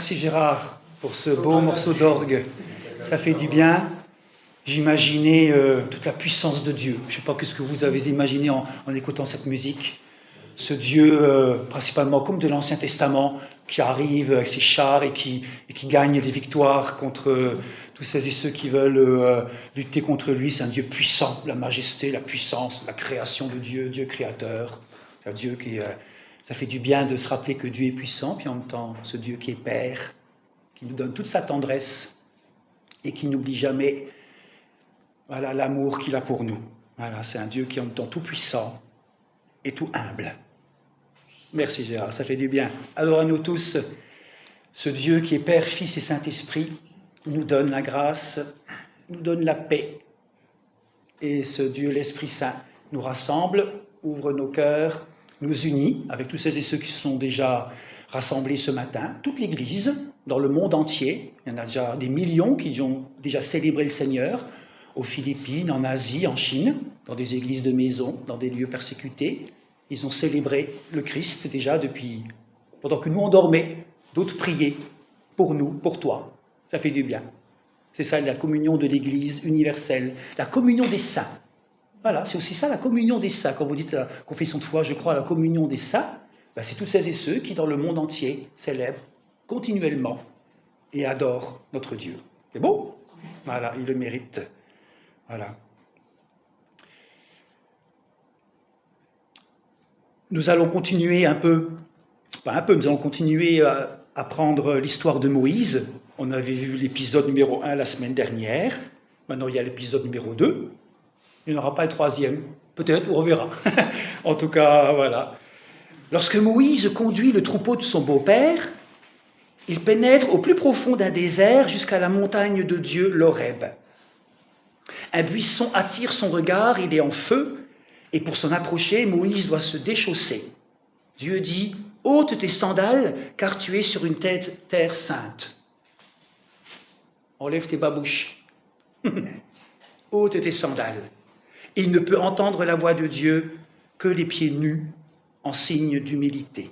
Merci Gérard pour ce beau morceau d'orgue. Ça fait du bien. J'imaginais toute la puissance de Dieu. Je ne sais pas ce que vous avez imaginé en écoutant cette musique. Ce Dieu, principalement comme de l'Ancien Testament, qui arrive avec ses chars et qui gagne des victoires contre tous ceux et ceux qui veulent lutter contre lui. C'est un Dieu puissant, la majesté, la puissance, la création de Dieu, Dieu créateur. Un Dieu qui... ça fait du bien de se rappeler que Dieu est puissant, puis en même temps, ce Dieu qui est Père, qui nous donne toute sa tendresse et qui n'oublie jamais l'amour qu'il a pour nous. Voilà, c'est un Dieu qui est en même temps tout puissant et tout humble. Merci Gérard, ça fait du bien. Alors à nous tous, ce Dieu qui est Père, Fils et Saint-Esprit nous donne la grâce, nous donne la paix. Et ce Dieu, l'Esprit Saint, nous rassemble, ouvre nos cœurs, nous unit avec tous ceux et ceux qui sont déjà rassemblés ce matin, toute l'Église, dans le monde entier. Il y en a déjà des millions qui ont déjà célébré le Seigneur, aux Philippines, en Asie, en Chine, dans des églises de maison, dans des lieux persécutés. Ils ont célébré le Christ déjà depuis, pendant que nous on dormait, d'autres priaient pour nous, pour toi. Ça fait du bien. C'est ça la communion de l'Église universelle, la communion des saints. Voilà, c'est aussi ça la communion des saints. Quand vous dites la confession de foi, je crois à la communion des saints, ben c'est toutes celles et ceux qui dans le monde entier célèbrent continuellement et adorent notre Dieu. C'est beau? Voilà, il le mérite. Voilà. Nous allons continuer nous allons continuer à apprendre l'histoire de Moïse. On avait vu l'épisode numéro 1 la semaine dernière. Maintenant, il y a l'épisode numéro 2. Il n'y en aura pas un troisième. Peut-être, on reverra. En tout cas, voilà. Lorsque Moïse conduit le troupeau de son beau-père, il pénètre au plus profond d'un désert jusqu'à la montagne de Dieu, l'Horeb. Un buisson attire son regard, il est en feu, et pour s'en approcher, Moïse doit se déchausser. Dieu dit « Ôte tes sandales, car tu es sur une terre sainte. » Enlève tes babouches. Ôte tes sandales. Il ne peut entendre la voix de Dieu que les pieds nus, en signe d'humilité.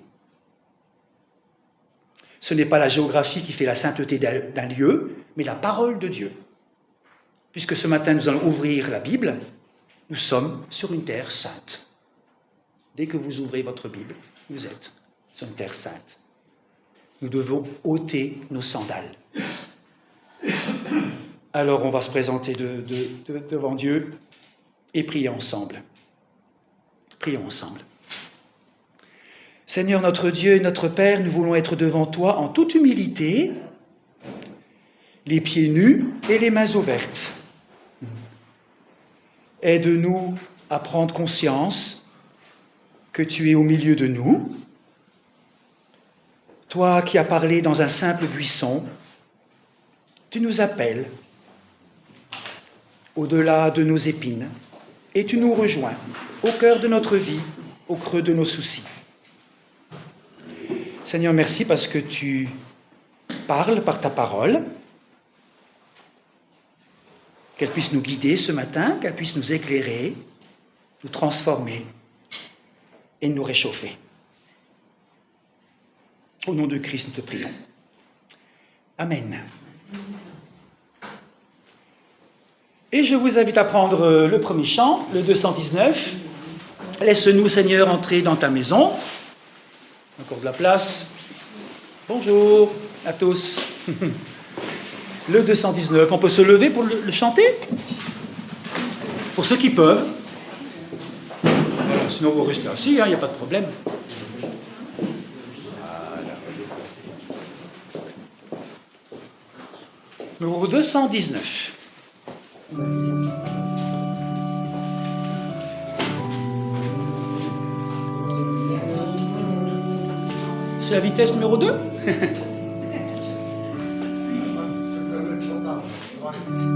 Ce n'est pas la géographie qui fait la sainteté d'un lieu, mais la parole de Dieu. Puisque ce matin, nous allons ouvrir la Bible, nous sommes sur une terre sainte. Dès que vous ouvrez votre Bible, vous êtes sur une terre sainte. Nous devons ôter nos sandales. Alors, on va se présenter devant Dieu et prier ensemble. Prions ensemble. Seigneur notre Dieu et notre Père, nous voulons être devant toi en toute humilité, les pieds nus et les mains ouvertes. Aide-nous à prendre conscience que tu es au milieu de nous. Toi qui as parlé dans un simple buisson, tu nous appelles au-delà de nos épines et tu nous rejoins au cœur de notre vie, au creux de nos soucis. Seigneur, merci parce que tu parles par ta parole, qu'elle puisse nous guider ce matin, qu'elle puisse nous éclairer, nous transformer et nous réchauffer. Au nom de Christ, nous te prions. Amen. Et je vous invite à prendre le premier chant, le 219. Laisse-nous, Seigneur, entrer dans ta maison. Encore de la place. Bonjour à tous. Le 219. On peut se lever pour le chanter? Pour ceux qui peuvent. Voilà, sinon vous restez assis, il n'y a pas de problème. Voilà. Numéro 219. C'est la vitesse numéro 2.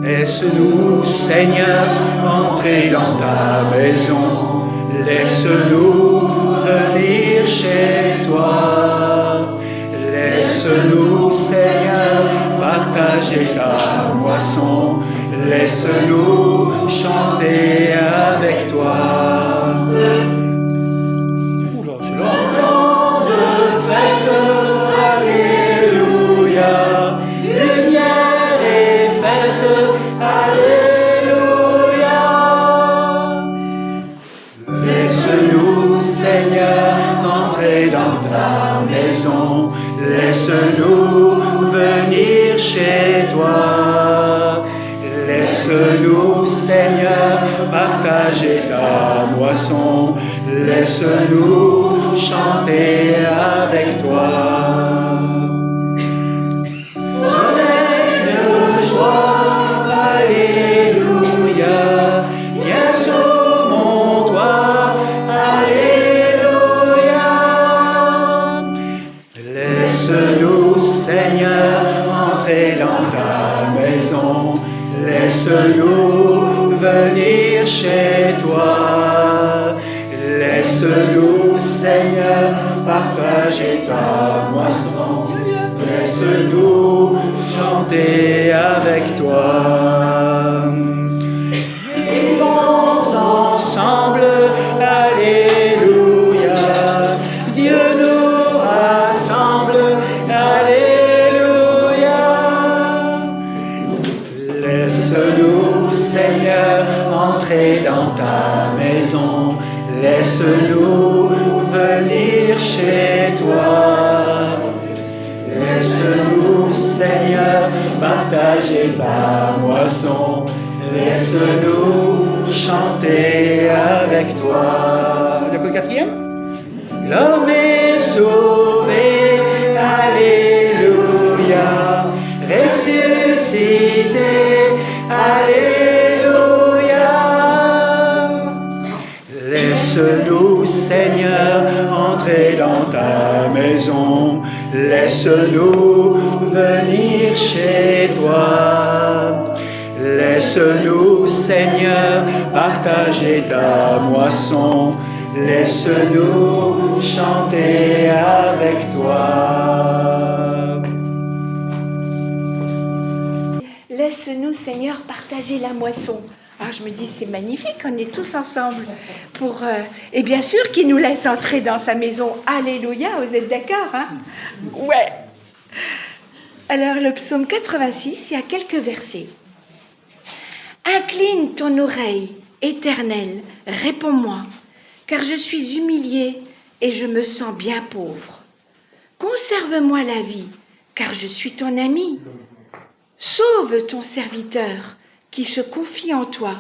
Laisse-nous, Seigneur, entrer dans ta maison. Laisse-nous venir chez toi. Laisse-nous, Seigneur, partager ta moisson. Laisse-nous chanter avec toi. Oula, c'est long. Alléluia. ta maison, laisse-nous venir chez toi. Laisse-nous, Seigneur, partager ta moisson, laisse-nous chanter avec toi. Soleil de joie, alléluia, viens sur mon toit, alléluia. Laisse-nous, Seigneur, entrer dans ta maison, laisse-nous venir chez toi. Laisse-nous, Seigneur, partager ta moisson. Laisse-nous chanter avec toi. Vivons ensemble, alléluia. Dieu nous rassemble, alléluia. Laisse-nous, Seigneur, entrer dans ta maison. Laisse-nous venir chez toi. Laisse-nous, Seigneur, partager ta moisson. Laisse-nous chanter avec toi. Le quatrième. L'homme est sauvé, alléluia. Ressuscité, alléluia. Laisse-nous, Seigneur, entrer dans ta maison. Laisse-nous venir chez toi. Laisse-nous, Seigneur, partager ta moisson. Laisse-nous chanter avec toi. Laisse-nous, Seigneur, partager la moisson. Ah, je me dis, c'est magnifique, on est tous ensemble pour... et bien sûr qu'il nous laisse entrer dans sa maison. Alléluia, vous êtes d'accord, hein? Ouais. Alors, le psaume 86, il y a quelques versets. Incline ton oreille, Éternel, réponds-moi, car je suis humilié et je me sens bien pauvre. Conserve-moi la vie, car je suis ton ami. Sauve ton serviteur qui se confie en toi.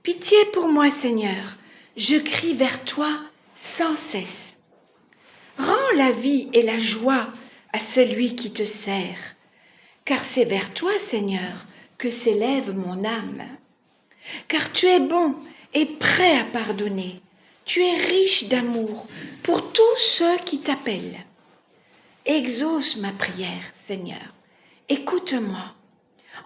Pitié pour moi, Seigneur, je crie vers toi sans cesse. Rends la vie et la joie à celui qui te sert, car c'est vers toi, Seigneur, que s'élève mon âme. Car tu es bon et prêt à pardonner, tu es riche d'amour pour tous ceux qui t'appellent. Exauce ma prière, Seigneur, écoute-moi.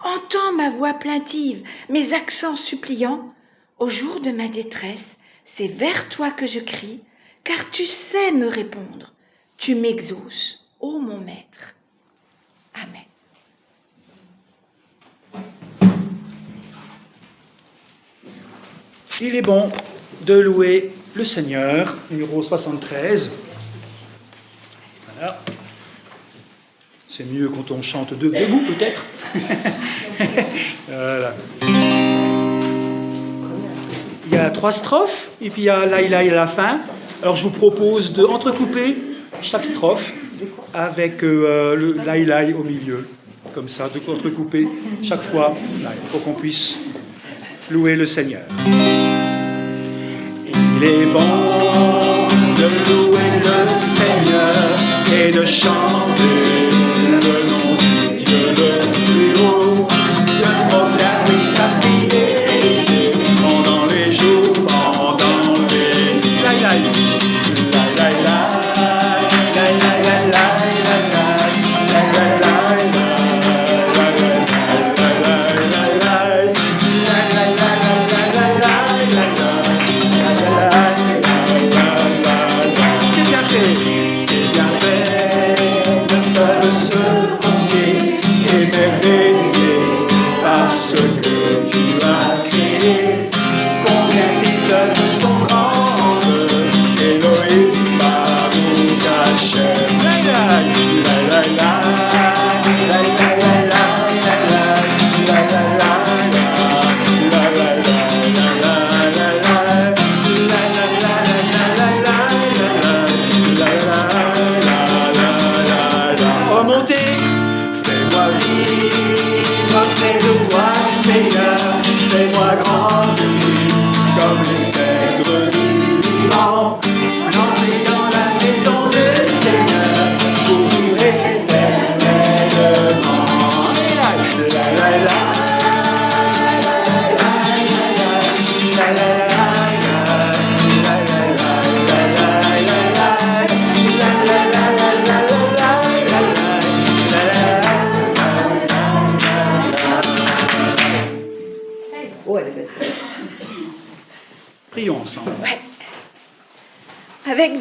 Entends ma voix plaintive, mes accents suppliants. Au jour de ma détresse, c'est vers toi que je crie, car tu sais me répondre. Tu m'exauces, ô mon Maître. Amen. Il est bon de louer le Seigneur, numéro 73. Voilà. C'est mieux quand on chante debout, peut-être. Voilà. Il y a 3 strophes, et puis il y a Laïlaï à la fin. Alors je vous propose de entrecouper chaque strophe avec le Laïlaï au milieu. Comme ça, de entrecouper chaque fois, pour qu'on puisse louer le Seigneur. Il est bon de louer le Seigneur et de chanter le nom du Dieu le plus haut, de proclamer sa fidélité pendant les jours, pendant les...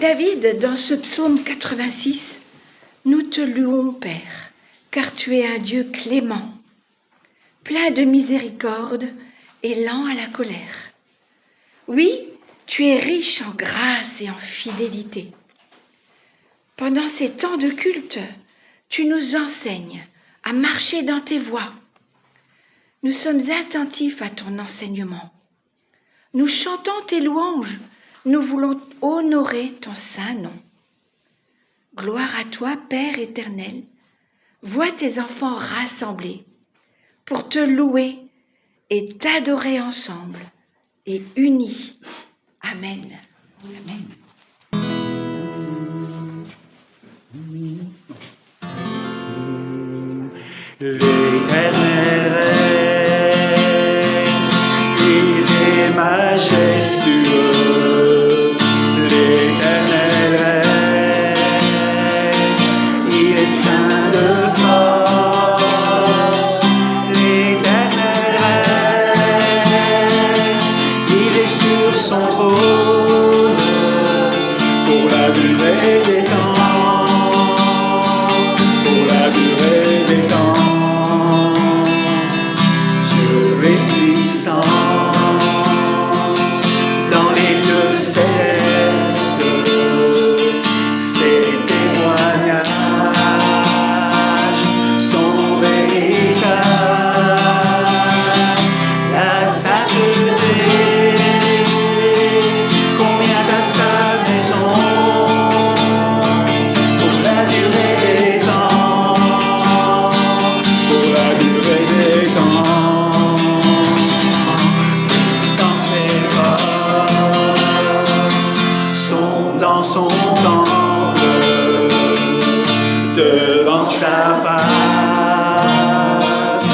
David, dans ce psaume 86, nous te louons, Père, car tu es un Dieu clément, plein de miséricorde et lent à la colère. Oui, tu es riche en grâce et en fidélité. Pendant ces temps de culte, tu nous enseignes à marcher dans tes voies. Nous sommes attentifs à ton enseignement. Nous chantons tes louanges. Nous voulons honorer ton saint nom. Gloire à toi, Père éternel. Vois tes enfants rassemblés pour te louer et t'adorer ensemble et unis. Amen. Amen. L'Éternel règne, il est majestueux. L'Éternel règne, il est saint de force. L'Éternel règne, il est sur son trône pour la durée des temps. Pour la durée des temps. Dans les lieux célestes, ses témoignages sont véritables. La sainteté, combien à sa maison, pour la durée des temps, pour la durée des temps. Dans son temple, devant sa face,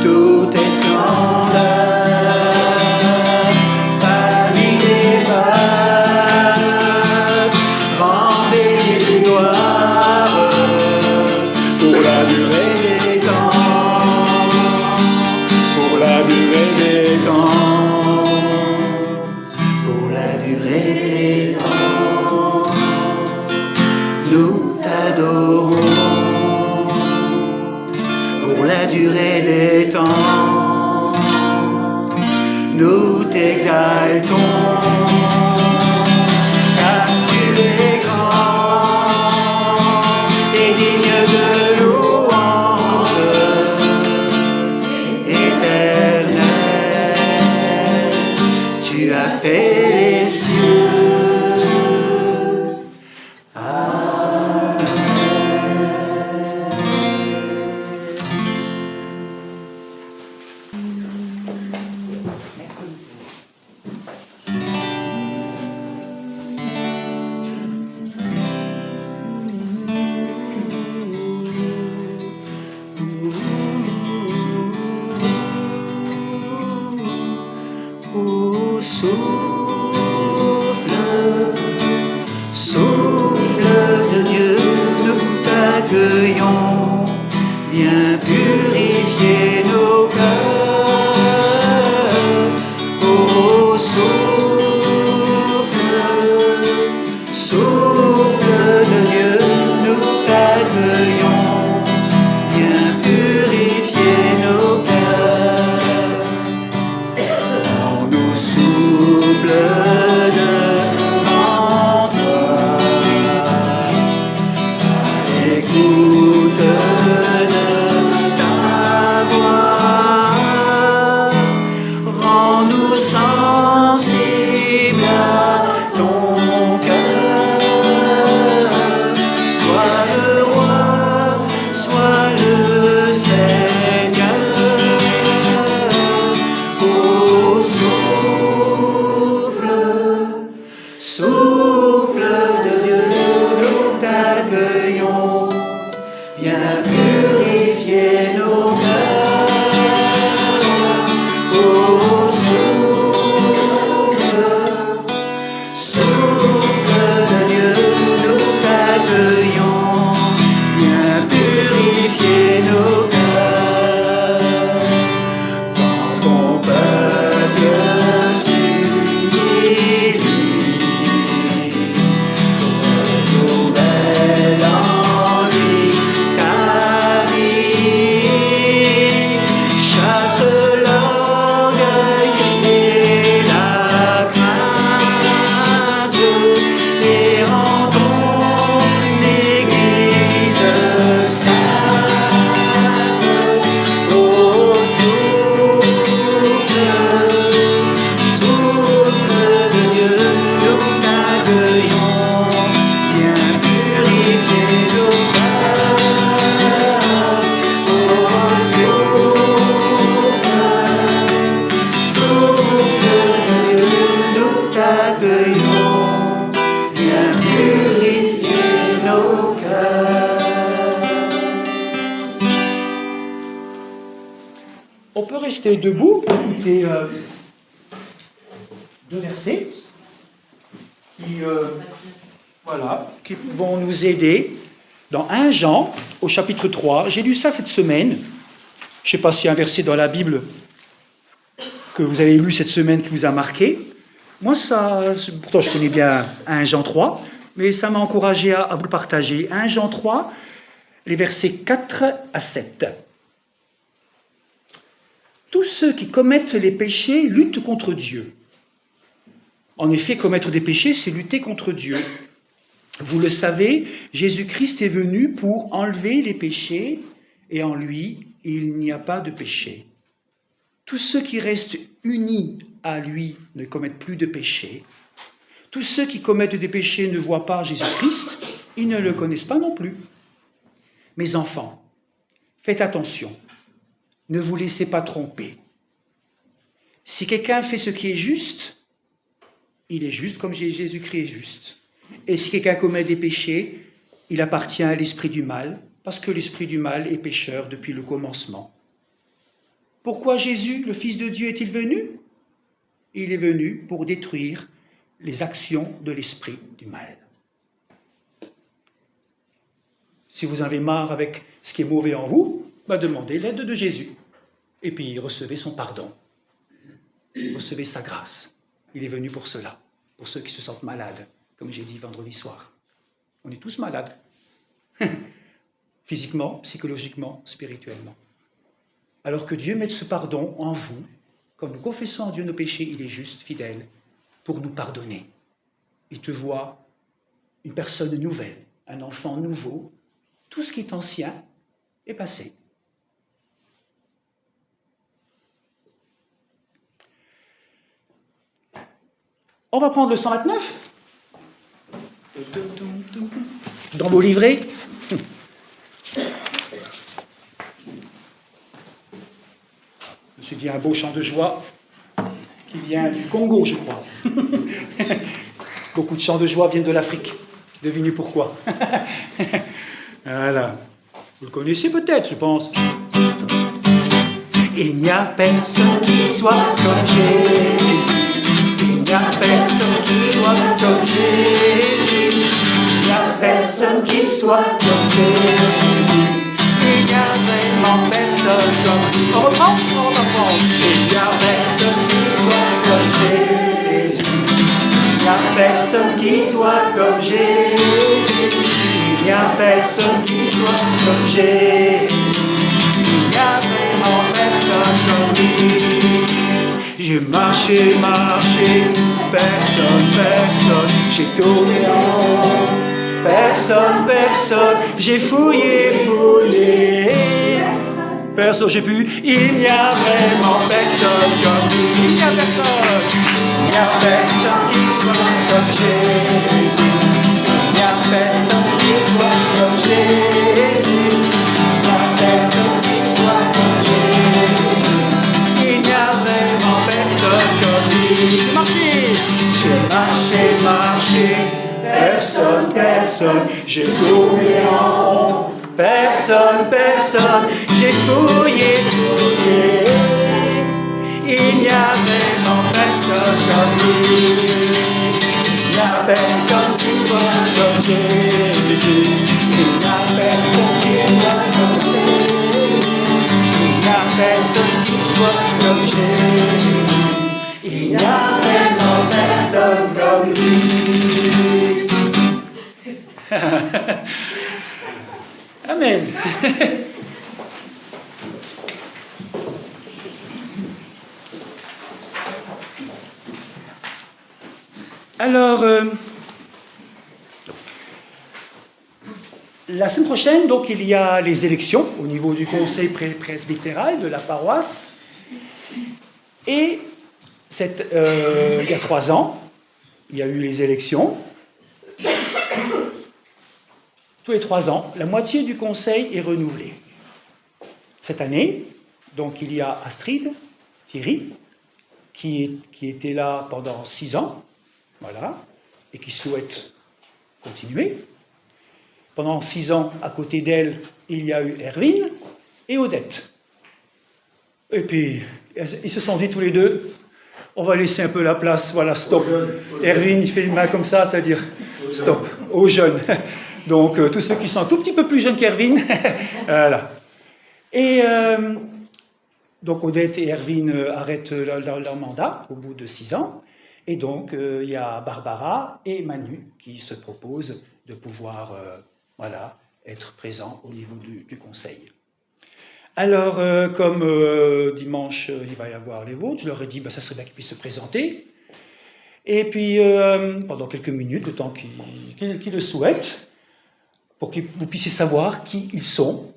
tout est splendeur, famille des peuples, rendez gloire pour la durée des temps, pour la durée des temps, pour la durée des temps. Nous t'adorons pour la durée des temps. Nous t'exaltons car tu es grand et digne de louange. Éternel, tu as fait les cieux. Oh, souffle, souffle de Dieu, nous t'accueillons, viens purifier nos cœurs. Oh, souffle, souffle de Dieu, nous t'accueillons, viens purifier nos cœurs. Rends-nous souples devant toi, à l'écoute de ta voix. Rends-nous sensibles à ton cœur, au cœur. On peut rester debout, écouter deux versets qui vont nous aider dans 1 Jean, au chapitre 3. J'ai lu ça cette semaine. Je ne sais pas s'il y a un verset dans la Bible que vous avez lu cette semaine qui vous a marqué. Moi, pourtant je connais bien 1 Jean 3, mais ça m'a encouragé à vous le partager. 1 Jean 3, les versets 4 à 7. Tous ceux qui commettent les péchés luttent contre Dieu. En effet, commettre des péchés, c'est lutter contre Dieu. Vous le savez, Jésus-Christ est venu pour enlever les péchés, et en lui, il n'y a pas de péché. Tous ceux qui restent unis à lui ne commettent plus de péché. Tous ceux qui commettent des péchés ne voient pas Jésus-Christ, ils ne le connaissent pas non plus. Mes enfants, faites attention, ne vous laissez pas tromper. Si quelqu'un fait ce qui est juste, il est juste comme Jésus-Christ est juste. Et si quelqu'un commet des péchés, il appartient à l'esprit du mal, parce que l'esprit du mal est pécheur depuis le commencement. Pourquoi Jésus, le Fils de Dieu, est-il venu? Il est venu pour détruire les actions de l'esprit du mal. Si vous avez marre avec ce qui est mauvais en vous, demandez l'aide de Jésus. Et puis recevez son pardon. Recevez sa grâce. Il est venu pour cela, pour ceux qui se sentent malades, comme j'ai dit vendredi soir. On est tous malades. Physiquement, psychologiquement, spirituellement. Alors que Dieu mette ce pardon en vous, quand nous confessons à Dieu nos péchés, il est juste, fidèle, pour nous pardonner. Il te voit une personne nouvelle, un enfant nouveau. Tout ce qui est ancien est passé. On va prendre le 129 dans vos livrets. Je me suis dit un beau chant de joie qui vient du Congo, je crois. Beaucoup de chants de joie viennent de l'Afrique. Devinez pourquoi. Voilà. Vous le connaissez peut-être, je pense. Il n'y a personne qui soit comme Jésus. Il n'y a personne qui soit comme Jésus. Il n'y a personne qui soit comme Jésus. Il n'y a vraiment personne comme lui. On reprend? On reprend. Il n'y a personne qui soit comme Jésus. Il n'y a personne qui soit comme Jésus. Il n'y a personne qui soit comme Jésus. Il n'y a vraiment personne comme lui. J'ai marché, personne, j'ai tourné en rond, personne, j'ai fouillé, personne, j'ai pu, il n'y a vraiment personne comme lui, il n'y a personne qui soit comme Jésus, il n'y a personne qui soit comme Jésus, il n'y a personne qui soit comme Jésus, il n'y a vraiment personne comme lui. J'ai marché, personne, j'ai tourné en rond, personne, j'ai fouillé, il n'y a vraiment personne comme lui. Il n'y a personne qui soit comme Jésus, il n'y a personne qui soit comme Jésus, il n'y a personne qui soit comme Jésus, il n'y a vraiment personne comme lui. Amen. Alors, la semaine prochaine, donc, il y a les élections au niveau du conseil presbytéral de la paroisse. Et il y a 3 ans, il y a eu les élections. Tous les 3 ans, la moitié du conseil est renouvelée. Cette année, donc, il y a Astrid, Thierry, qui était là pendant 6 ans, voilà, et qui souhaite continuer. Pendant 6 ans, à côté d'elle, il y a eu Erwin et Odette. Et puis, ils se sont dit tous les deux, on va laisser un peu la place, voilà, stop. Erwin, il fait une main comme ça, c'est-à-dire stop, aux jeunes. Donc, tous ceux qui sont un tout petit peu plus jeunes qu'Erwin, voilà. Et donc, Odette et Erwin arrêtent leur mandat au bout de 6 ans. Et donc, il y a Barbara et Manu qui se proposent de pouvoir voilà, être présents au niveau du conseil. Alors, comme dimanche, il va y avoir les votes, je leur ai dit, ça serait bien qu'ils puissent se présenter. Et puis, pendant quelques minutes, le temps qu'ils le souhaitent, pour que vous puissiez savoir qui ils sont.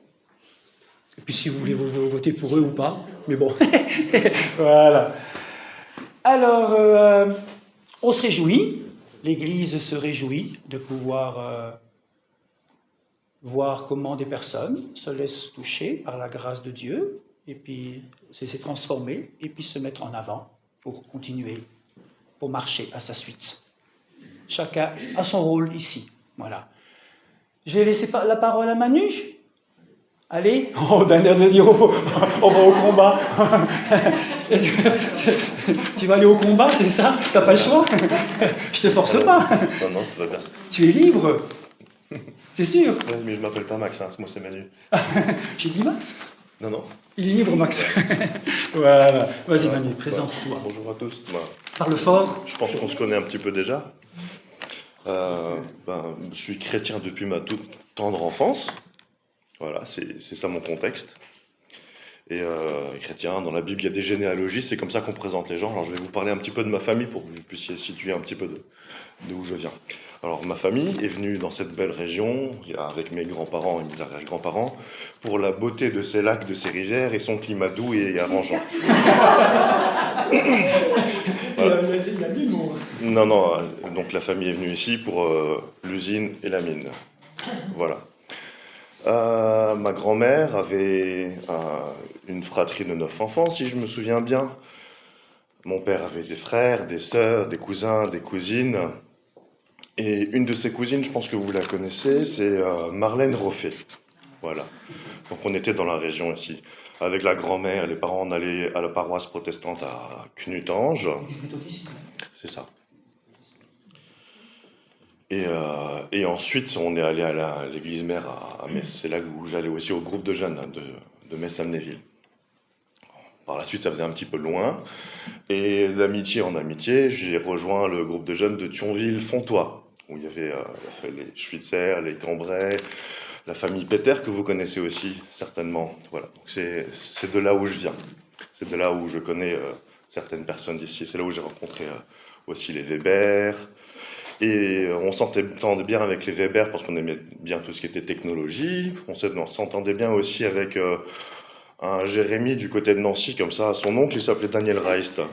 Et puis, si vous voulez vous voter pour eux ou pas. Mais bon, voilà. Alors, on se réjouit, l'Église se réjouit de pouvoir voir comment des personnes se laissent toucher par la grâce de Dieu, et puis se transformer, et puis se mettre en avant pour continuer, pour marcher à sa suite. Chacun a son rôle ici. Voilà. Je vais laisser la parole à Manu. Allez, d'un air de dire, on va au combat. Tu vas aller au combat, c'est ça? T'as pas le choix? Je te force pas. Non, ça va bien. Tu es libre. C'est sûr. Oui, mais je m'appelle pas Max, hein. Moi c'est Manu. J'ai dit Max? Non. Il est libre, Max. Voilà. Vas-y, Manu, présente-toi. Bonjour à tous. Parle fort. Je pense qu'on se connaît un petit peu déjà. Je suis chrétien depuis ma toute tendre enfance. Voilà, c'est ça mon contexte. Et chrétien, dans la Bible, il y a des généalogies, c'est comme ça qu'on présente les gens. Alors je vais vous parler un petit peu de ma famille pour que vous puissiez situer un petit peu d'où je viens. Alors ma famille est venue dans cette belle région, avec mes grands-parents et mes arrière-grands-parents, pour la beauté de ses lacs, de ses rivières et son climat doux et arrangeant. Voilà. Il y a l'humour. Non, donc la famille est venue ici pour l'usine et la mine. Voilà. Ma grand-mère avait une fratrie de 9 enfants, si je me souviens bien. Mon père avait des frères, des sœurs, des cousins, des cousines. Et une de ses cousines, je pense que vous la connaissez, c'est Marlène Roffet. Voilà. Donc on était dans la région ici. Avec la grand-mère, les parents, on allait à la paroisse protestante à Knutange. C'est ça. Et ensuite, on est allé à l'église mère à Metz. C'est là où j'allais aussi au groupe de jeunes de Metz-Amnéville. Par la suite, ça faisait un petit peu loin. Et d'amitié en amitié, j'ai rejoint le groupe de jeunes de Thionville-Fontois, où il y avait les Schweitzer, les Cambrai, la famille Péter, que vous connaissez aussi, certainement. Voilà. Donc c'est de là où je viens. C'est de là où je connais certaines personnes d'ici. C'est là où j'ai rencontré aussi les Weber. Et on s'entendait bien avec les Weber parce qu'on aimait bien tout ce qui était technologie. On s'entendait bien aussi avec un Jérémy du côté de Nancy, comme ça. Son oncle, il s'appelait Daniel Reist. Donc,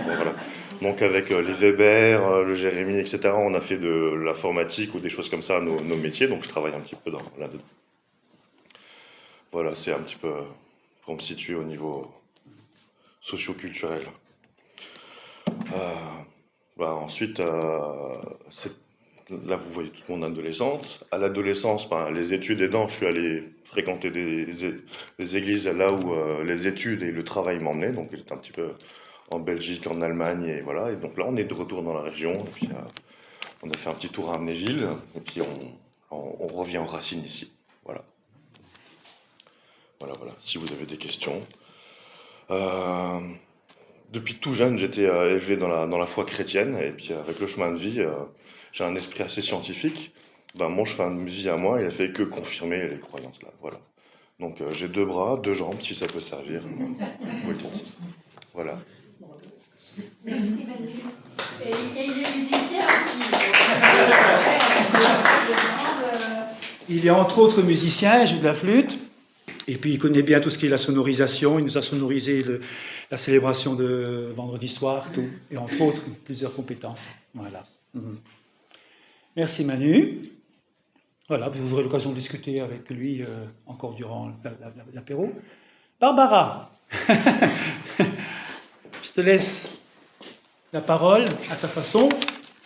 voilà. Donc avec les Weber, le Jérémy, etc., on a fait de l'informatique ou des choses comme ça, nos métiers. Donc je travaille un petit peu là-dedans. Voilà, c'est un petit peu pour me situer au niveau socio-culturel. Ensuite, là vous voyez toute mon adolescence. À l'adolescence, les études aidant, je suis allé fréquenter des églises là où les études et le travail m'emmenaient. Donc j'étais un petit peu en Belgique, en Allemagne, et voilà. Et donc là, on est de retour dans la région. Et puis on a fait un petit tour à Amnéville. Et puis on revient aux racines ici. Voilà. Voilà. Si vous avez des questions. Depuis tout jeune, j'étais élevé dans la foi chrétienne, et puis avec le chemin de vie, j'ai un esprit assez scientifique. Mon chemin de vie à moi, il a fait que confirmer les croyances là. Voilà. Donc j'ai 2 bras, 2 jambes, si ça peut servir. Oui, voilà. Merci, merci. Et il est musicien aussi. Il est entre autres musicien, il joue de la flûte. Et puis il connaît bien tout ce qui est la sonorisation. Il nous a sonorisé la célébration de vendredi soir, tout. Et entre autres, plusieurs compétences. Voilà. Merci Manu. Voilà, vous aurez l'occasion de discuter avec lui encore durant l'apéro. Barbara, je te laisse la parole à ta façon.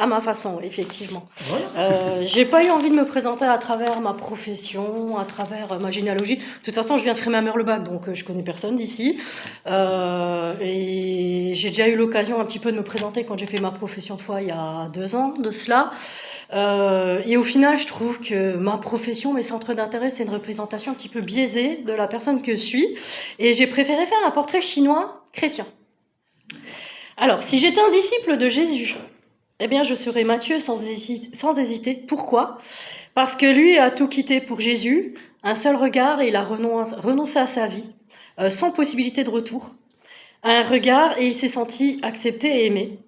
À ma façon, effectivement. Voilà. J'ai pas eu envie de me présenter à travers ma profession, à travers ma généalogie. De toute façon, je viens de Frémin-Meurlebac, donc je connais personne d'ici. Et j'ai déjà eu l'occasion un petit peu de me présenter quand j'ai fait ma profession de foi il y a 2 ans de cela. Et au final, je trouve que ma profession, mes centres d'intérêt, c'est une représentation un petit peu biaisée de la personne que je suis. Et j'ai préféré faire un portrait chinois chrétien. Alors, si j'étais un disciple de Jésus, eh bien, je serais Matthieu sans hésiter. Pourquoi? Parce que lui a tout quitté pour Jésus, un seul regard et il a renoncé à sa vie, sans possibilité de retour. Un regard et il s'est senti accepté et aimé.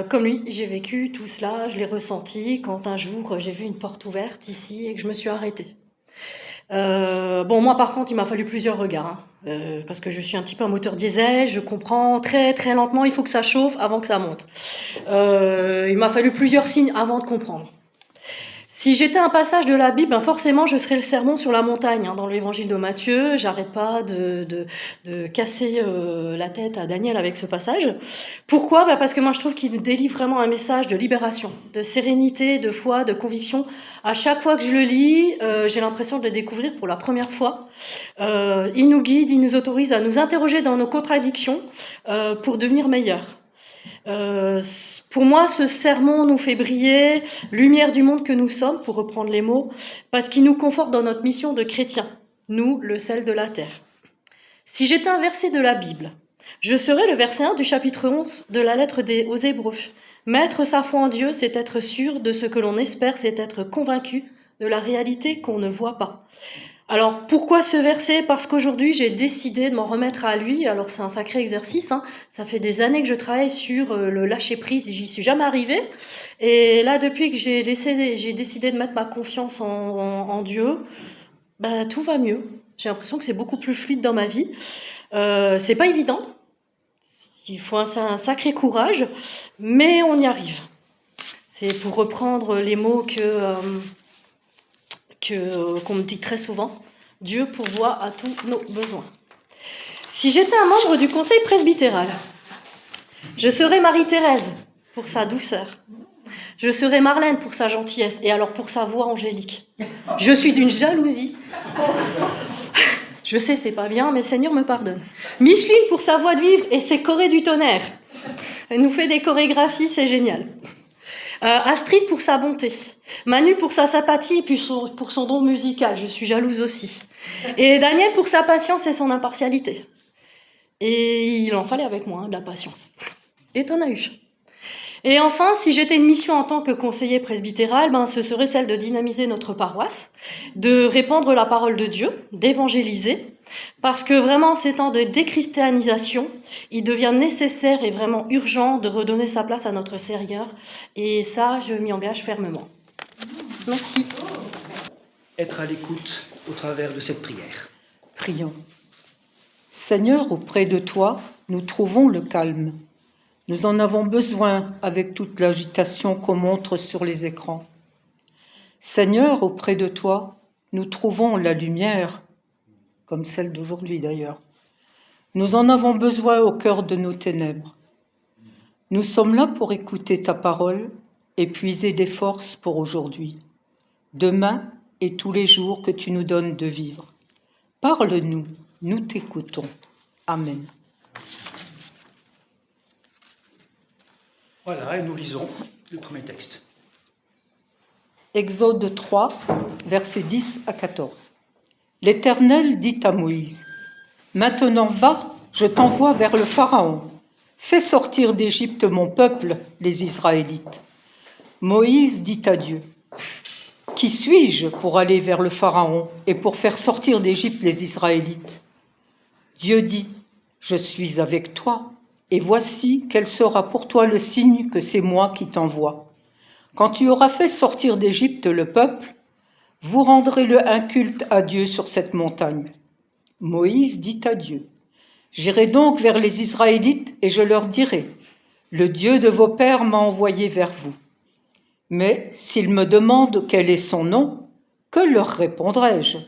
Comme lui, j'ai vécu tout cela, je l'ai ressenti quand un jour j'ai vu une porte ouverte ici et que je me suis arrêtée. Bon, moi par contre, il m'a fallu plusieurs regards, parce que je suis un petit peu un moteur diesel, je comprends très très lentement, il faut que ça chauffe avant que ça monte. Il m'a fallu plusieurs signes avant de comprendre. Si j'étais un passage de la Bible, ben forcément je serais le sermon sur la montagne, hein, dans l'évangile de Matthieu. J'arrête pas de casser la tête à Daniel avec ce passage. Pourquoi? Ben parce que moi je trouve qu'il délivre vraiment un message de libération, de sérénité, de foi, de conviction. À chaque fois que je le lis, j'ai l'impression de le découvrir pour la première fois. Il nous guide, il nous autorise à nous interroger dans nos contradictions pour devenir meilleurs. Pour moi, ce sermon nous fait briller, lumière du monde que nous sommes, pour reprendre les mots, parce qu'il nous conforte dans notre mission de chrétiens, nous, le sel de la terre. Si j'étais un verset de la Bible, je serais le verset 1 du chapitre 11 de la lettre aux Hébreux. Mettre sa foi en Dieu, c'est être sûr de ce que l'on espère, c'est être convaincu de la réalité qu'on ne voit pas. Alors, pourquoi ce verset? Parce qu'aujourd'hui, j'ai décidé de m'en remettre à lui. Alors, c'est un sacré exercice, hein. Ça fait des années que je travaille sur le lâcher-prise, j'y suis jamais arrivée. Et là, depuis que j'ai décidé de mettre ma confiance en Dieu, ben, tout va mieux. J'ai l'impression que c'est beaucoup plus fluide dans ma vie. C'est pas évident. Il faut un sacré courage, mais on y arrive. C'est pour reprendre les mots qu'on me dit très souvent, Dieu pourvoit à tous nos besoins. Si j'étais un membre du conseil presbytéral, je serais Marie-Thérèse pour sa douceur. Je serais Marlène pour sa gentillesse et alors pour sa voix angélique. Je suis d'une jalousie. Je sais, c'est pas bien, mais le Seigneur me pardonne. Micheline pour sa voix de vivre et ses chorés du tonnerre. Elle nous fait des chorégraphies, c'est génial. Astrid pour sa bonté, Manu pour sa sympathie et puis pour son don musical, je suis jalouse aussi. Et Daniel pour sa patience et son impartialité. Et il en fallait avec moi, de la patience. Et t'en as eu. Et enfin, si j'étais une mission en tant que conseiller presbytéral, ben, ce serait celle de dynamiser notre paroisse, de répandre la parole de Dieu, d'évangéliser, parce que vraiment, en ces temps de déchristianisation, il devient nécessaire et vraiment urgent de redonner sa place à notre Seigneur. Et ça, je m'y engage fermement. Merci. Être à l'écoute au travers de cette prière. Prions. Seigneur, auprès de toi, nous trouvons le calme. Nous en avons besoin avec toute l'agitation qu'on montre sur les écrans. Seigneur, auprès de toi, nous trouvons la lumière, comme celle d'aujourd'hui d'ailleurs. Nous en avons besoin au cœur de nos ténèbres. Nous sommes là pour écouter ta parole et puiser des forces pour aujourd'hui, demain et tous les jours que tu nous donnes de vivre. Parle-nous, nous t'écoutons. Amen. Voilà, et nous lisons le premier texte. Exode 3, versets 10 à 14. L'Éternel dit à Moïse, « Maintenant va, je t'envoie vers le Pharaon. Fais sortir d'Égypte mon peuple, les Israélites. » Moïse dit à Dieu, « Qui suis-je pour aller vers le Pharaon et pour faire sortir d'Égypte les Israélites ?» Dieu dit, « Je suis avec toi, et voici quel sera pour toi le signe que c'est moi qui t'envoie. Quand tu auras fait sortir d'Égypte le peuple, vous rendrez un culte à Dieu sur cette montagne. » Moïse dit à Dieu, « J'irai donc vers les Israélites et je leur dirai, « Le Dieu de vos pères m'a envoyé vers vous. » Mais s'ils me demandent quel est son nom, que leur répondrai-je?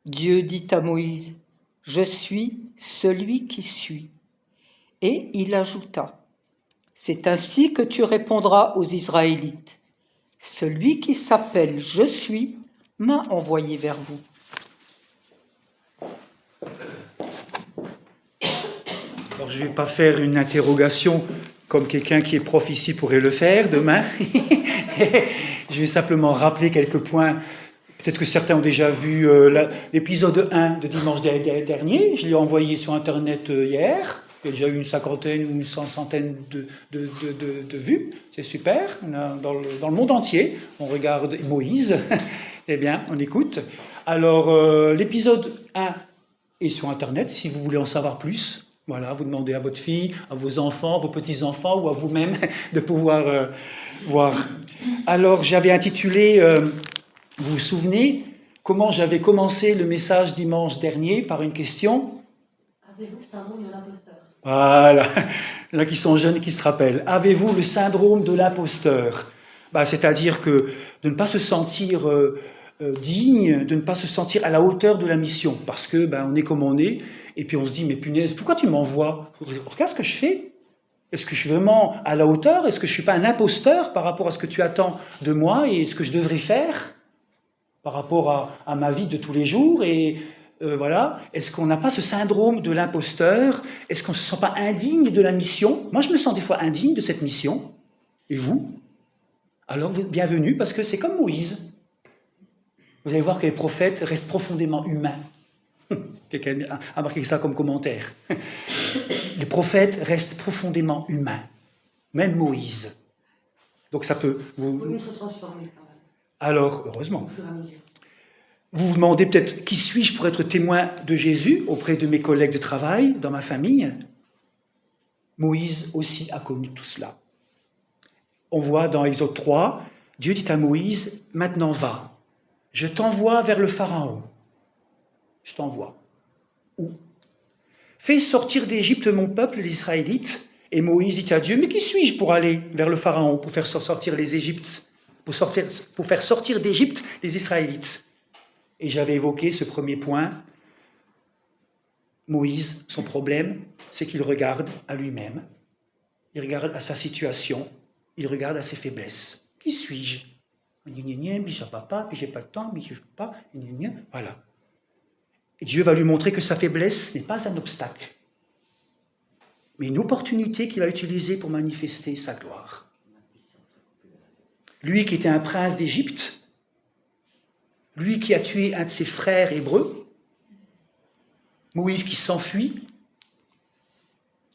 Dieu dit à Moïse, « Je suis celui qui suis. » Et il ajouta, « C'est ainsi que tu répondras aux Israélites. Celui qui s'appelle Je suis m'a envoyé vers vous. Alors, je ne vais pas faire une interrogation comme quelqu'un qui est prof ici pourrait le faire demain. Je vais simplement rappeler quelques points. Peut-être que certains ont déjà vu l'épisode 1 de dimanche dernier. Je l'ai envoyé sur Internet hier. Il y a déjà eu une cinquantaine ou une centaine de vues. C'est super. Dans le monde entier, on regarde Moïse. Eh bien, on écoute. Alors, l'épisode 1 est sur Internet, si vous voulez en savoir plus. Voilà, vous demandez à votre fille, à vos enfants, vos petits-enfants ou à vous-même de pouvoir voir. Alors, j'avais intitulé, vous vous souvenez, comment j'avais commencé le message dimanche dernier par une question. Avez-vous le syndrome de l'imposteur? Voilà, là qui sont jeunes et qui se rappellent. Avez-vous le syndrome de l'imposteur? C'est-à-dire que de ne pas se sentir digne, de ne pas se sentir à la hauteur de la mission, parce que on est comme on est, et puis on se dit, mais punaise, pourquoi tu m'envoies? Regarde ce que je fais. Est-ce que je suis vraiment à la hauteur? Est-ce que je ne suis pas un imposteur par rapport à ce que tu attends de moi et ce que je devrais faire par rapport à ma vie de tous les jours? Et voilà, est-ce qu'on n'a pas ce syndrome de l'imposteur? Est-ce qu'on ne se sent pas indigne de la mission? Moi, je me sens des fois indigne de cette mission. Et vous? Alors, bienvenue, parce que c'est comme Moïse. Vous allez voir que les prophètes restent profondément humains. Quelqu'un a marqué ça comme commentaire. Les prophètes restent profondément humains. Même Moïse. Donc ça peut vous... Oui, mais se transformer quand même, Alors, heureusement. au fur et à mesure. Vous vous demandez peut-être, qui suis-je pour être témoin de Jésus auprès de mes collègues de travail, dans ma famille? Moïse aussi a connu tout cela. On voit dans Exode 3, Dieu dit à Moïse, « Maintenant va, je t'envoie vers le Pharaon. » Je t'envoie. Où? Fais sortir d'Égypte mon peuple, les Israélites. Et Moïse dit à Dieu, mais qui suis-je pour aller vers le Pharaon, pour faire sortir les Égyptes, pour faire sortir d'Égypte les Israélites? Et j'avais évoqué ce premier point. Moïse, son problème, c'est qu'il regarde à lui-même. Il regarde à sa situation. Il regarde à ses faiblesses. Qui suis-je? Puis je papa, puis j'ai pas le temps, puis je ne peux pas. Voilà. Et Dieu va lui montrer que sa faiblesse n'est pas un obstacle, mais une opportunité qu'il va utiliser pour manifester sa gloire. Lui qui était un prince d'Égypte, lui qui a tué un de ses frères hébreux, Moïse qui s'enfuit.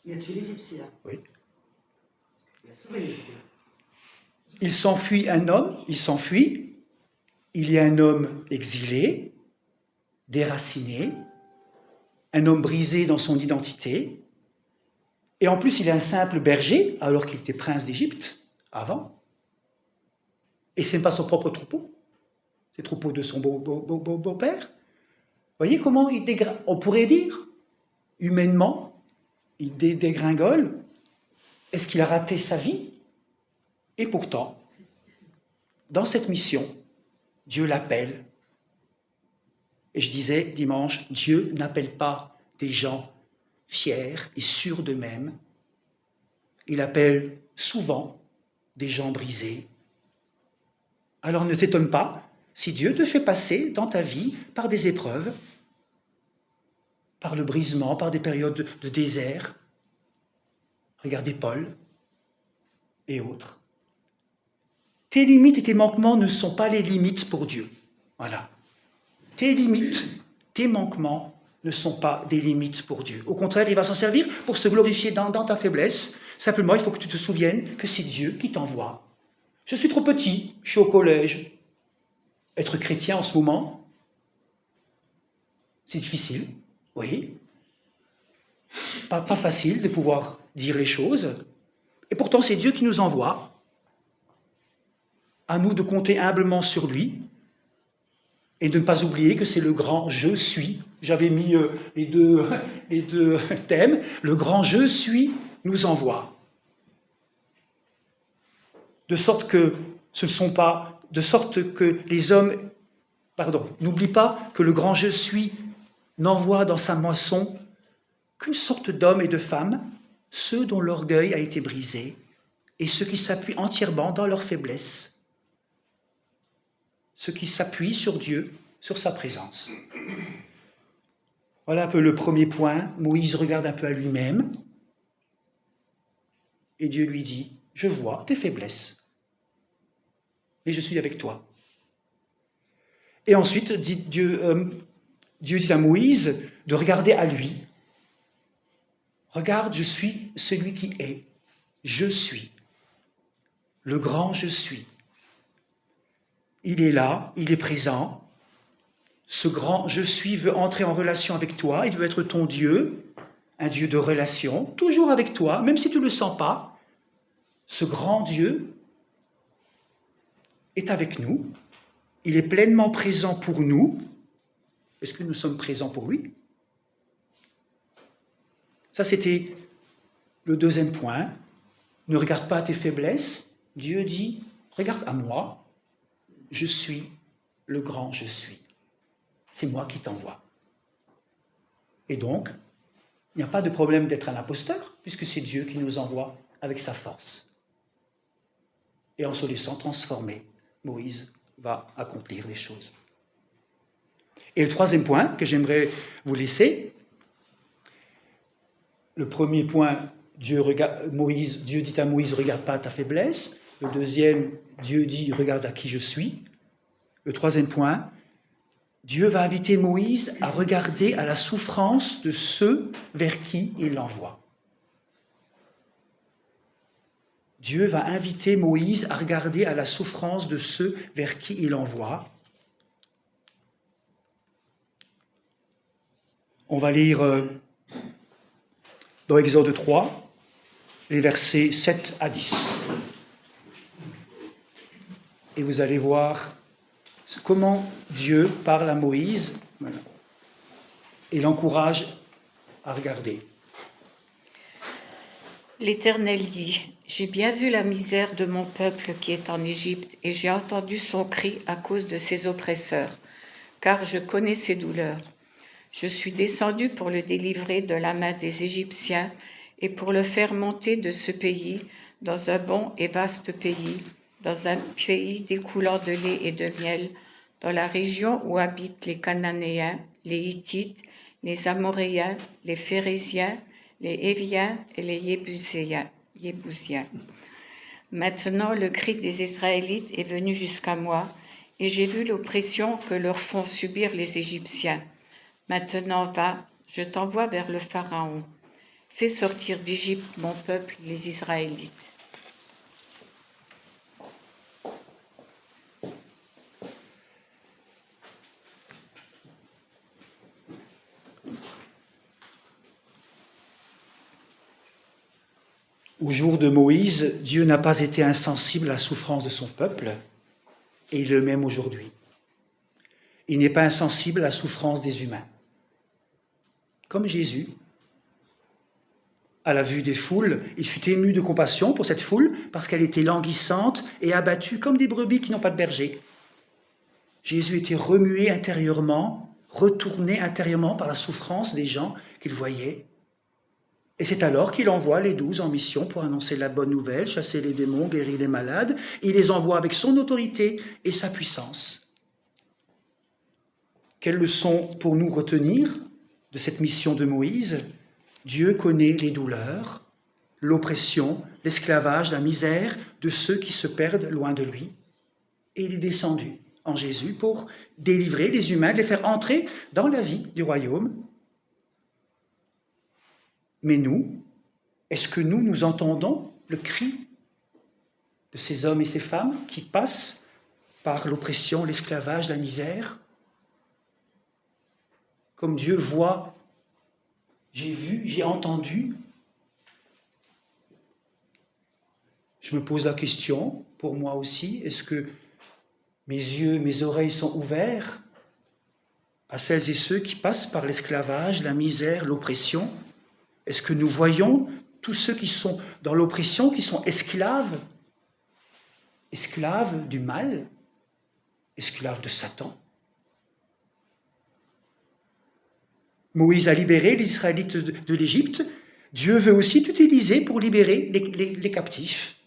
Il a tué l'Égyptien. Oui. Il a sauvé les Hébreux. Il s'enfuit un homme, il y a un homme exilé, déraciné, un homme brisé dans son identité, et en plus il est un simple berger, alors qu'il était prince d'Égypte, avant, et ce n'est pas son propre troupeau, c'est le troupeau de son beau-père. Voyez comment il dégringole, on pourrait dire, humainement, il dégringole. Est-ce qu'il a raté sa vie? Et pourtant, dans cette mission, Dieu l'appelle. Et je disais dimanche, Dieu n'appelle pas des gens fiers et sûrs d'eux-mêmes. Il appelle souvent des gens brisés. Alors ne t'étonne pas si Dieu te fait passer dans ta vie par des épreuves, par le brisement, par des périodes de désert. Regardez Paul et autres. Tes limites et tes manquements ne sont pas les limites pour Dieu. Voilà. Tes limites, tes manquements ne sont pas des limites pour Dieu. Au contraire, il va s'en servir pour se glorifier dans ta faiblesse. Simplement, il faut que tu te souviennes que c'est Dieu qui t'envoie. Je suis trop petit, je suis au collège. Être chrétien en ce moment, c'est difficile, oui. Pas facile de pouvoir dire les choses. Et pourtant, c'est Dieu qui nous envoie. À nous de compter humblement sur lui et de ne pas oublier que c'est le grand « je suis ». J'avais mis les deux thèmes. Le grand « je suis » nous envoie. De sorte que les hommes, n'oublie pas que le grand « je suis » n'envoie dans sa moisson qu'une sorte d'hommes et de femmes, ceux dont l'orgueil a été brisé, et ceux qui s'appuient entièrement dans leur faiblesse. Ceux qui s'appuient sur Dieu, sur sa présence. Voilà un peu le premier point. Moïse regarde un peu à lui-même et Dieu lui dit, je vois tes faiblesses et je suis avec toi. Et ensuite, Dieu dit à Moïse de regarder à lui. Regarde, je suis celui qui est. Je suis. Le grand je suis. Il est là, il est présent. Ce grand je suis veut entrer en relation avec toi, il veut être ton Dieu, un Dieu de relation, toujours avec toi, même si tu ne le sens pas. Ce grand Dieu est avec nous, il est pleinement présent pour nous. Est-ce que nous sommes présents pour lui? Ça, c'était le deuxième point. Ne regarde pas tes faiblesses. Dieu dit, regarde à moi, je suis le grand je suis. C'est moi qui t'envoie. Et donc, il n'y a pas de problème d'être un imposteur, puisque c'est Dieu qui nous envoie avec sa force. Et en se laissant transformer, Moïse va accomplir les choses. Et le troisième point que j'aimerais vous laisser, le premier point, Dieu dit à Moïse, regarde pas ta faiblesse. Le deuxième, Dieu dit, regarde à qui je suis. Le troisième point, Dieu va inviter Moïse à regarder à la souffrance de ceux vers qui il l'envoie. Dieu va inviter Moïse à regarder à la souffrance de ceux vers qui il l'envoie. On va lire dans Exode 3, les versets 7 à 10. Et vous allez voir comment Dieu parle à Moïse et l'encourage à regarder. L'Éternel dit, j'ai bien vu la misère de mon peuple qui est en Égypte, et j'ai entendu son cri à cause de ses oppresseurs, car je connais ses douleurs. Je suis descendu pour le délivrer de la main des Égyptiens et pour le faire monter de ce pays dans un bon et vaste pays, dans un pays découlant de lait et de miel, dans la région où habitent les Cananéens, les Hittites, les Amoréens, les Phérésiens, les Héviens et les Yébousiens. Maintenant, le cri des Israélites est venu jusqu'à moi, et j'ai vu l'oppression que leur font subir les Égyptiens. Maintenant, va, je t'envoie vers le Pharaon. Fais sortir d'Égypte mon peuple, les Israélites. Au jour de Moïse, Dieu n'a pas été insensible à la souffrance de son peuple, et il est le même aujourd'hui. Il n'est pas insensible à la souffrance des humains. Comme Jésus, à la vue des foules, il fut ému de compassion pour cette foule parce qu'elle était languissante et abattue comme des brebis qui n'ont pas de berger. Jésus était remué intérieurement, retourné intérieurement par la souffrance des gens qu'il voyait. Et c'est alors qu'il envoie les 12 en mission pour annoncer la bonne nouvelle, chasser les démons, guérir les malades. Il les envoie avec son autorité et sa puissance. Quelle leçon pour nous retenir de cette mission de Moïse? Dieu connaît les douleurs, l'oppression, l'esclavage, la misère de ceux qui se perdent loin de lui. Et il est descendu en Jésus pour délivrer les humains, les faire entrer dans la vie du royaume. Mais nous, est-ce que nous entendons le cri de ces hommes et ces femmes qui passent par l'oppression, l'esclavage, la misère? Comme Dieu voit, j'ai vu, j'ai entendu. Je me pose la question, pour moi aussi, est-ce que mes yeux, mes oreilles sont ouverts à celles et ceux qui passent par l'esclavage, la misère, l'oppression? Est-ce que nous voyons tous ceux qui sont dans l'oppression, qui sont esclaves du mal, esclaves de Satan? Moïse a libéré les Israélites de l'Égypte. Dieu veut aussi t'utiliser pour libérer les captifs.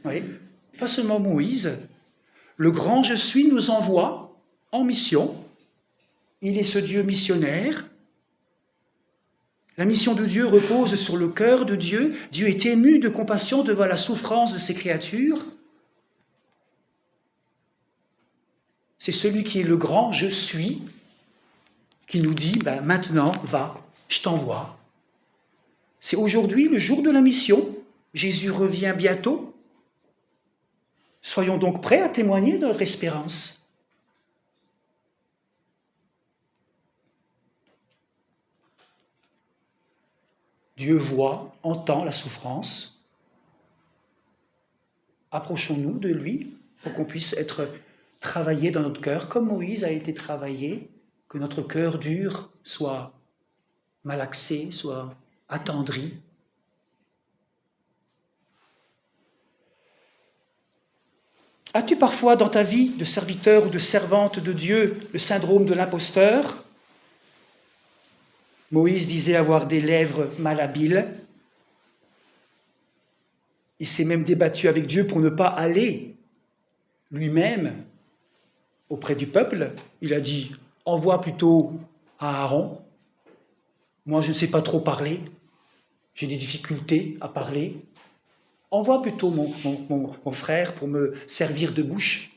Oui. Pas seulement Moïse. Le grand je suis nous envoie en mission. Il est ce Dieu missionnaire. La mission de Dieu repose sur le cœur de Dieu. Dieu est ému de compassion devant la souffrance de ses créatures. C'est celui qui est le grand je suis qui nous dit maintenant, va, je t'envoie. C'est aujourd'hui le jour de la mission. Jésus revient bientôt. Soyons donc prêts à témoigner de notre espérance. Dieu voit, entend la souffrance. Approchons-nous de lui pour qu'on puisse être travaillé dans notre cœur, comme Moïse a été travaillé, que notre cœur dur soit malaxé, soit attendri. As-tu parfois dans ta vie de serviteur ou de servante de Dieu le syndrome de l'imposteur ? Moïse disait avoir des lèvres malhabiles. Il s'est même débattu avec Dieu pour ne pas aller lui-même auprès du peuple. Il a dit « Envoie plutôt à Aaron. Moi, je ne sais pas trop parler. J'ai des difficultés à parler. Envoie plutôt mon frère pour me servir de bouche. »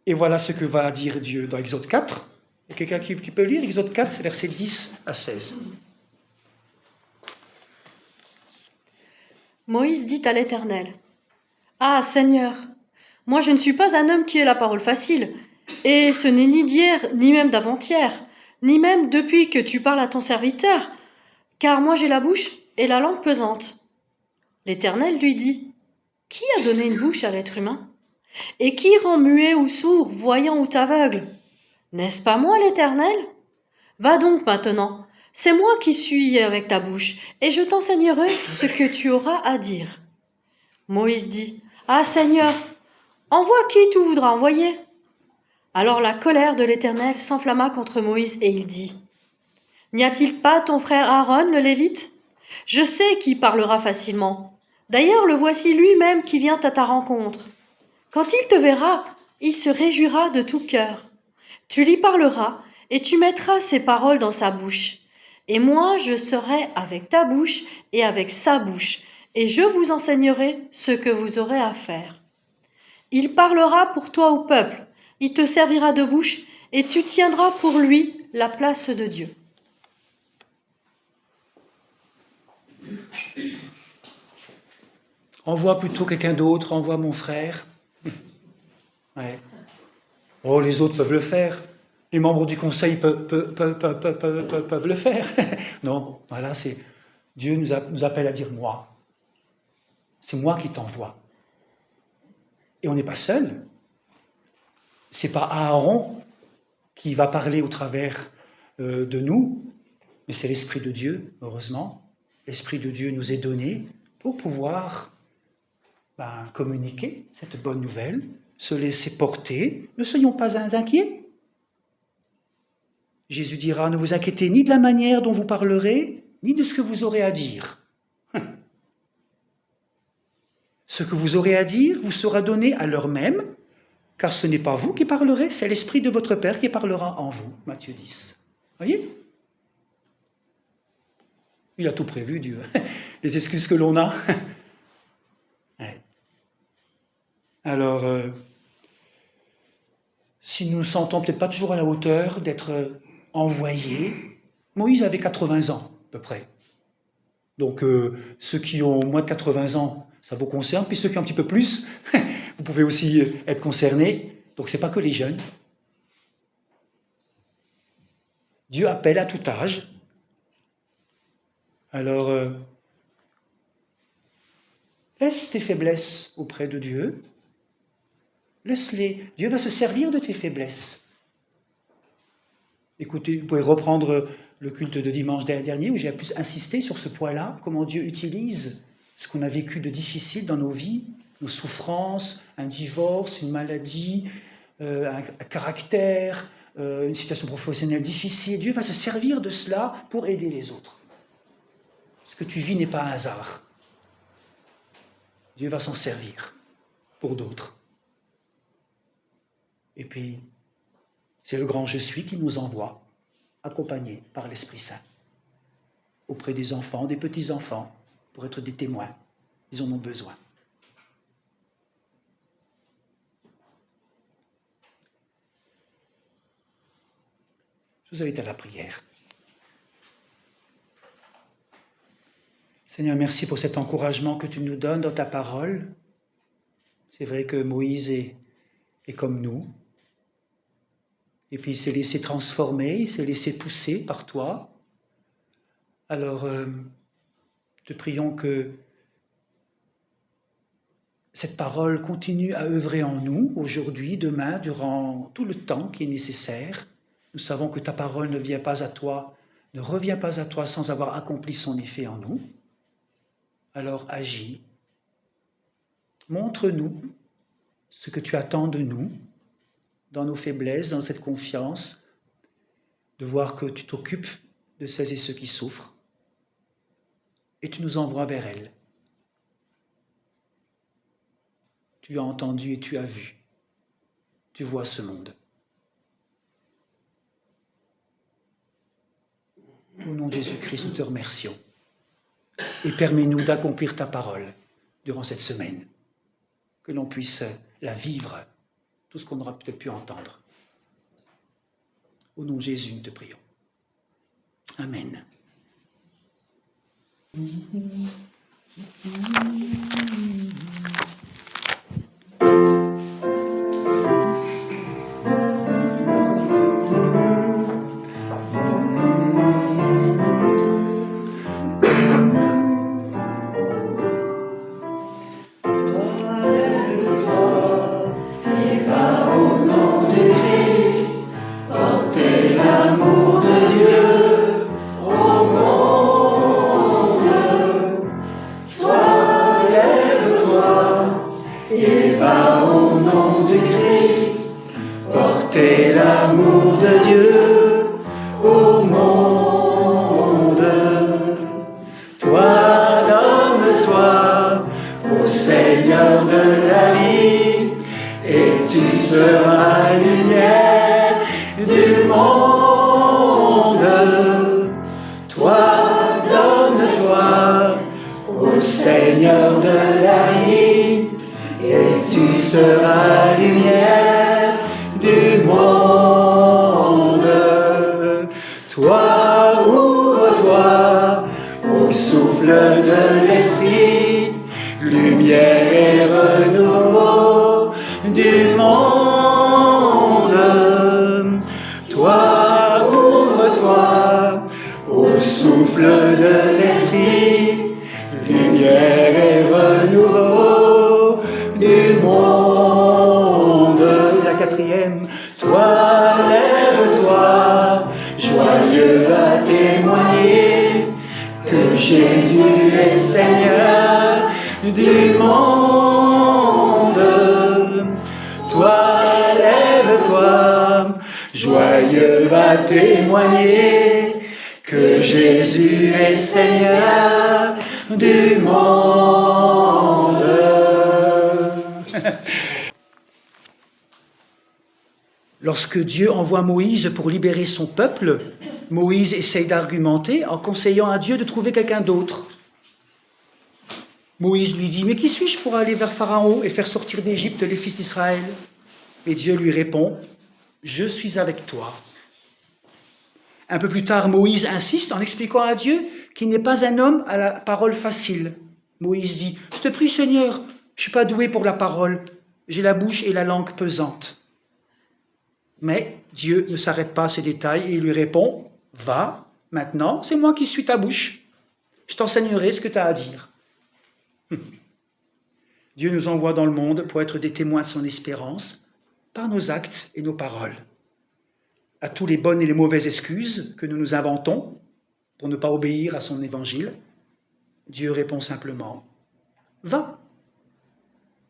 Et voilà ce que va dire Dieu dans Exode 4. Il y a quelqu'un qui peut lire Exode 4, c'est versets 10 à 16. Moïse dit à l'Éternel, « Ah, Seigneur, moi je ne suis pas un homme qui ait la parole facile, et ce n'est ni d'hier, ni même d'avant-hier, ni même depuis que tu parles à ton serviteur, car moi j'ai la bouche et la langue pesante. » L'Éternel lui dit, « Qui a donné une bouche à l'être humain? Et qui rend muet ou sourd, voyant ou aveugle? N'est-ce pas moi l'Éternel? Va donc maintenant, c'est moi qui suis avec ta bouche, et je t'enseignerai ce que tu auras à dire. » Moïse dit, « Ah Seigneur, envoie qui tu voudras envoyer. » Alors la colère de l'Éternel s'enflamma contre Moïse, et il dit, « N'y a-t-il pas ton frère Aaron le Lévite? Je sais qu'il parlera facilement. D'ailleurs, le voici lui-même qui vient à ta rencontre. Quand il te verra, il se réjouira de tout cœur. Tu lui parleras et tu mettras ses paroles dans sa bouche. Et moi, je serai avec ta bouche et avec sa bouche, et je vous enseignerai ce que vous aurez à faire. Il parlera pour toi au peuple, il te servira de bouche, et tu tiendras pour lui la place de Dieu. Envoie plutôt quelqu'un d'autre, envoie mon frère. Ouais. Oh, les autres peuvent le faire. Les membres du conseil peuvent le faire. Non, voilà, c'est Dieu nous appelle à dire moi. C'est moi qui t'envoie. Et on n'est pas seul. C'est pas Aaron qui va parler au travers de nous, mais c'est l'Esprit de Dieu, heureusement. L'Esprit de Dieu nous est donné pour pouvoir communiquer cette bonne nouvelle, se laisser porter. Ne soyons pas inquiets. Jésus dira, ne vous inquiétez ni de la manière dont vous parlerez, ni de ce que vous aurez à dire. Ce que vous aurez à dire vous sera donné à l'heure même, car ce n'est pas vous qui parlerez, c'est l'Esprit de votre Père qui parlera en vous. Matthieu 10. Voyez ? Il a tout prévu, Dieu. Les excuses que l'on a. Ouais. Alors, si nous ne nous sentons peut-être pas toujours à la hauteur d'être envoyés, Moïse avait 80 ans, à peu près. Donc, ceux qui ont moins de 80 ans, ça vous concerne. Puis ceux qui ont un petit peu plus, vous pouvez aussi être concernés. Donc, ce n'est pas que les jeunes. Dieu appelle à tout âge. Alors, laisse tes faiblesses auprès de Dieu. Laisse-les. Dieu va se servir de tes faiblesses. Écoutez, vous pouvez reprendre le culte de dimanche dernier où j'ai plus insisté sur ce point-là, comment Dieu utilise ce qu'on a vécu de difficile dans nos vies, nos souffrances, un divorce, une maladie, un caractère, une situation professionnelle difficile. Dieu va se servir de cela pour aider les autres. Ce que tu vis n'est pas un hasard. Dieu va s'en servir pour d'autres. Et puis, c'est le grand Je suis qui nous envoie, accompagné par l'Esprit Saint, auprès des enfants, des petits-enfants, pour être des témoins. Ils en ont besoin. Je vous invite à la prière. Seigneur, merci pour cet encouragement que tu nous donnes dans ta parole. C'est vrai que Moïse est comme nous. Et puis il s'est laissé transformer, il s'est laissé pousser par toi. Alors, te prions que cette parole continue à œuvrer en nous, aujourd'hui, demain, durant tout le temps qui est nécessaire. Nous savons que ta parole ne vient pas à toi, ne revient pas à toi sans avoir accompli son effet en nous. Alors agis. Montre-nous ce que tu attends de nous, dans nos faiblesses, dans cette confiance, de voir que tu t'occupes de celles et ceux qui souffrent, et tu nous envoies vers elles. Tu as entendu et tu as vu. Tu vois ce monde. Au nom de Jésus-Christ, nous te remercions. Et permets-nous d'accomplir ta parole durant cette semaine. Que l'on puisse la vivre, tout ce qu'on aura peut-être pu entendre. Au nom de Jésus, nous te prions. Amen. Portez l'amour de Dieu au monde. Toi, donne-toi au Seigneur de la vie, et tu seras lumière du monde. Toi, donne-toi au Seigneur de la vie, et tu seras lumière du monde. Toi, ouvre-toi au souffle de l'Esprit, lumière et renouveau du monde. Toi, ouvre-toi au souffle de l'Esprit, lumière et renouveau du monde. La quatrième, toi, lève-toi, joyeux à témoigner que Jésus est Seigneur du monde. Toi, lève-toi, joyeux à témoigner que Jésus est Seigneur du monde. Lorsque Dieu envoie Moïse pour libérer son peuple, Moïse essaye d'argumenter en conseillant à Dieu de trouver quelqu'un d'autre. Moïse lui dit « Mais qui suis-je pour aller vers Pharaon et faire sortir d'Égypte les fils d'Israël ?» Et Dieu lui répond « Je suis avec toi. » Un peu plus tard, Moïse insiste en expliquant à Dieu qu'il n'est pas un homme à la parole facile. Moïse dit « Je te prie Seigneur, je ne suis pas doué pour la parole, j'ai la bouche et la langue pesantes. » Mais Dieu ne s'arrête pas à ces détails et il lui répond « Va, maintenant, c'est moi qui suis ta bouche. Je t'enseignerai ce que tu as à dire. » Dieu nous envoie dans le monde pour être des témoins de son espérance par nos actes et nos paroles. À tous les bonnes et les mauvaises excuses que nous nous inventons pour ne pas obéir à son évangile, Dieu répond simplement « Va,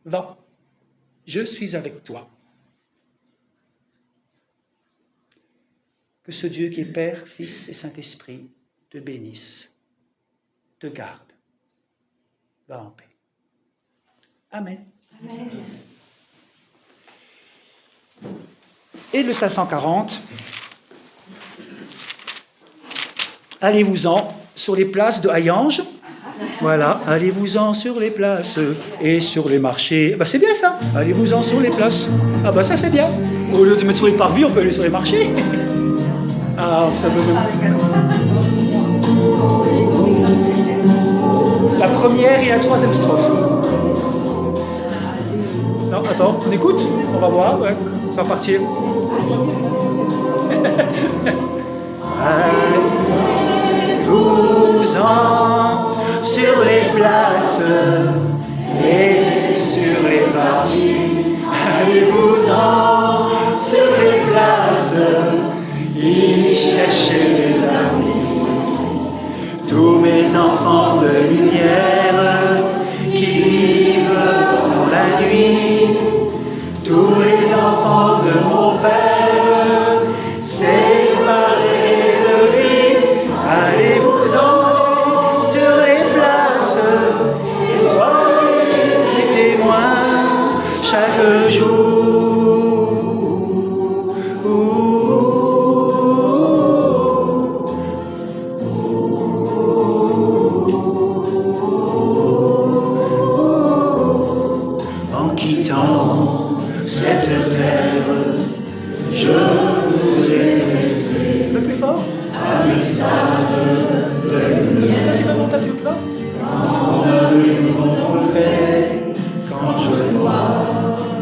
va, je suis avec toi. » Que ce Dieu qui est Père, Fils et Saint-Esprit te bénisse, te garde. Va en paix. Amen. Et le 540, allez-vous-en sur les places de Hayange. Voilà, allez-vous-en sur les places et sur les marchés. Bah c'est bien ça, allez-vous-en sur les places. Ah bah ça c'est bien. Au lieu de mettre sur les parvis, on peut aller sur les marchés. Ah, ça me... La première et la troisième strophe. Non, attends, on écoute. On va voir, ouais, ça va partir. Allez-vous-en sur les places et sur les parvis. Allez-vous-en sur les places, y chercher les amis. Tous mes enfants de lumière qui vivent dans la nuit, tous les enfants de mon Père, séparés de lui, allez-vous-en sur les places et soyez les témoins chaque jour. En quittant cette terre, je vous ai laissé. Un peu plus fort. Un message de lumière. Tu vas monter plus bas. Quand avez-vous fait quand je vois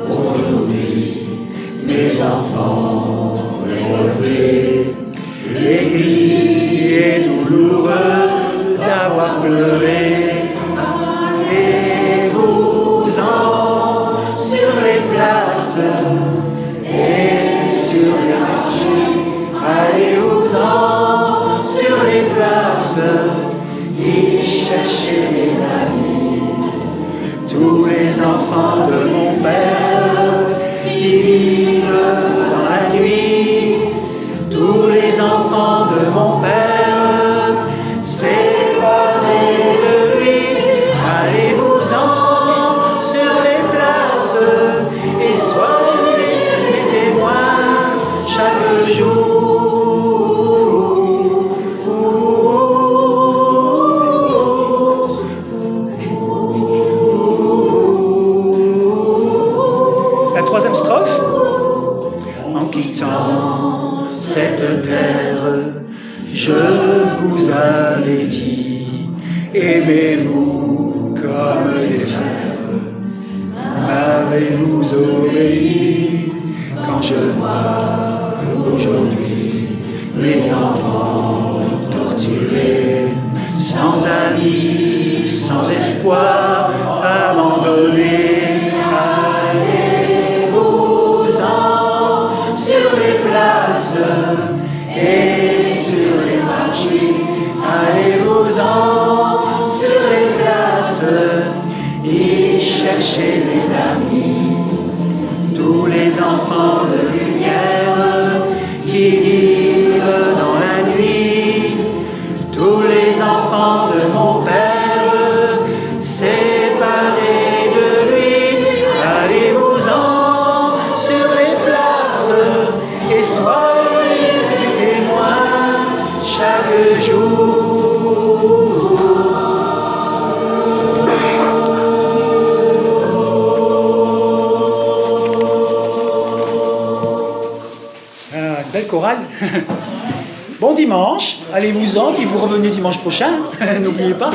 aujourd'hui mes enfants révoltés, aigris et douloureux d'avoir pleuré. Allez-vous-en sur les places et sur les marchés. Allez-vous-en sur les places y chercher les amis. Tous les enfants de mon Père qui vivent dans la nuit, tous les enfants de mon Père séparés de lui, allez-vous-en sur les places et soyez les témoins chaque jour. La troisième strophe. En quittant cette terre, je vous avais dit, aimez-vous comme des frères. M'avez-vous obéi quand je vois aujourd'hui les enfants torturés, sans amis, sans espoir, abandonnés. Allez-vous-en sur les places et sur les marchés. Allez-vous-en sur les places et cherchez les amis. Tous les enfants de lumière qui vivent dans la nuit, tous les enfants de mon Père séparés de lui, allez-vous-en sur les places et soyez les témoins chaque jour. Belle chorale. Bon dimanche, allez-vous-en et vous revenez dimanche prochain, n'oubliez pas.